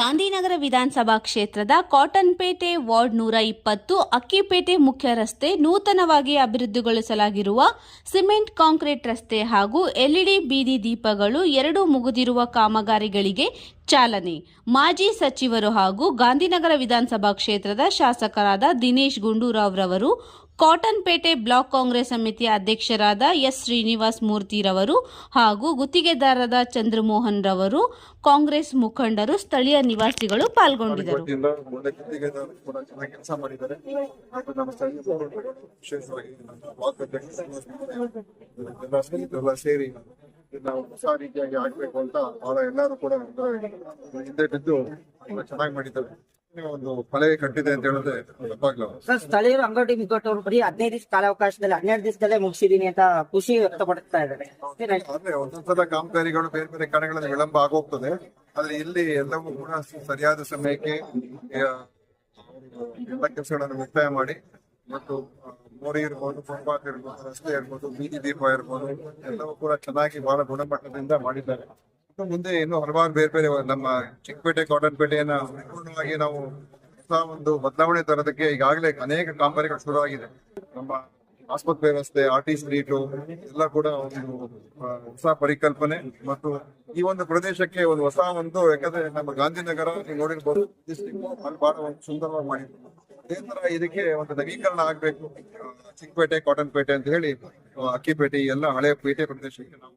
ಗಾಂಧಿನಗರ ವಿಧಾನಸಭಾ ಕ್ಷೇತ್ರದ ಕಾಟನ್ಪೇಟೆ ವಾರ್ಡ್ 120 ಅಕ್ಕಿಪೇಟೆ ಮುಖ್ಯ ರಸ್ತೆ ನೂತನವಾಗಿ ಅಭಿವೃದ್ಧಿಗೊಳಿಸಲಾಗಿರುವ ಸಿಮೆಂಟ್ ಕಾಂಕ್ರೀಟ್ ರಸ್ತೆ ಹಾಗೂ ಎಲ್ಇಡಿ ಬೀದಿ ದೀಪಗಳು ಎರಡು ಮುಗಿದಿರುವ ಕಾಮಗಾರಿಗಳಿಗೆ ಚಾಲನೆ. ಮಾಜಿ ಸಚಿವರು ಹಾಗೂ ಗಾಂಧಿನಗರ ವಿಧಾನಸಭಾ ಕ್ಷೇತ್ರದ ಶಾಸಕರಾದ ದಿನೇಶ್ ಗುಂಡೂರಾವ್ ರವರು, ಕಾಟನ್ಪೇಟೆ ಬ್ಲಾಕ್ ಕಾಂಗ್ರೆಸ್ ಸಮಿತಿಯ ಅಧ್ಯಕ್ಷರಾದ ಎಸ್ ಶ್ರೀನಿವಾಸ್ ಮೂರ್ತಿ ರವರು ಹಾಗೂ ಗುತ್ತಿಗೆದಾರರಾದ ಚಂದ್ರಮೋಹನ್ ರವರು, ಕಾಂಗ್ರೆಸ್ ಮುಖಂಡರು, ಸ್ಥಳೀಯ ನಿವಾಸಿಗಳು ಪಾಲ್ಗೊಂಡಿದ್ದರು. ಸೇರಿ ನಾವು ಹೊಸ ರೀತಿಯಾಗಿ ಆಗ್ಬೇಕು ಅಂತ ಬಹಳ ಎಲ್ಲರೂ ಕೂಡ ಹಿಂದೆ ಬಿದ್ದು ಚೆನ್ನಾಗಿ ಮಾಡಿದ್ದಾರೆ. ಒಂದು ಫಲ ಕಟ್ಟಿದೆ ಅಂತ ಹೇಳಿದ್ರೆ ತಪ್ಪಾಗ್ಲ. ಸರ್, ಸ್ಥಳೀಯರು ಅಂಗಡಿ ಮುಗ್ಗಟ್ಟವರು ಬರೀ 15 ದಿವಸ ಕಾಲಾವಕಾಶದಲ್ಲಿ 12 ದಿವಸದಲ್ಲೇ ಮುಗಿಸಿದೀನಿ ಅಂತ ಖುಷಿ ವ್ಯಕ್ತಪಡಿಸ್ತಾ ಇದ್ದಾರೆ. ಆದ್ರೆ ಒಂದೊಂದ್ಸಲ ಕಾಮಗಾರಿಗಳು ಬೇರೆ ಬೇರೆ ಕಡೆಗಳಲ್ಲಿ ವಿಳಂಬ ಆಗೋಗ್ತದೆ. ಆದ್ರೆ ಇಲ್ಲಿ ಎಲ್ಲವೂ ಕೂಡ ಸರಿಯಾದ ಸಮಯಕ್ಕೆ ಎಲ್ಲ ಕೆಲಸಗಳನ್ನು ಮುಕ್ತಾಯ ಮಾಡಿ ಮತ್ತು ಮೋರಿ ಇರ್ಬೋದು, ಫುಟ್ಪಾತ್ ಇರ್ಬೋದು, ರಸ್ತೆ ಇರ್ಬೋದು, ಬೀದಿ ದೀಪ ಇರ್ಬೋದು, ಎಲ್ಲವೂ ಕೂಡ ಚೆನ್ನಾಗಿ ಬಹಳ ಗುಣಮಟ್ಟದಿಂದ ಮಾಡಿದ್ದಾರೆ. ಮುಂದೆ ಇನ್ನು ಹಲವಾರು ಬೇರೆ ಬೇರೆ ನಮ್ಮ ಚಿಕ್ಕಪೇಟೆ, ಕಾಟನ್ಪೇಟೆಯನ್ನ ಸಂಪೂರ್ಣವಾಗಿ ನಾವು ಹೊಸ ಒಂದು ಬದಲಾವಣೆ ತರೋದಕ್ಕೆ ಈಗಾಗಲೇ ಅನೇಕ ಕಾಮಗಾರಿಗಳು ಶುರುವಾಗಿದೆ. ನಮ್ಮ ಆಸ್ಪತ್ರೆ ವ್ಯವಸ್ಥೆ, ಆರ್ಟಿ ಸ್ಟ್ರೀಟು ಎಲ್ಲ ಕೂಡ ಒಂದು ಹೊಸ ಪರಿಕಲ್ಪನೆ ಮತ್ತು ಈ ಒಂದು ಪ್ರದೇಶಕ್ಕೆ ಒಂದು ಹೊಸ ಒಂದು, ಯಾಕಂದ್ರೆ ನಮ್ಮ ಗಾಂಧಿನಗರ ನೀವು ನೋಡಿರ್ಬೋದು, ಅಲ್ಲಿ ಬಹಳ ಒಂದು ಸುಂದರವಾಗಿ ಮಾಡಿದ್ರು. ಅದೇ ತರ ಇದಕ್ಕೆ ಒಂದು ನವೀಕರಣ ಆಗ್ಬೇಕು ಚಿಕ್ಕಪೇಟೆ, ಕಾಟನ್ಪೇಟೆ ಅಂತ ಹೇಳಿ ಅಕ್ಕಿಪೇಟೆ ಎಲ್ಲ ಹಳೆಯ ಪೇಟೆ ಪ್ರದೇಶಕ್ಕೆ ನಾವು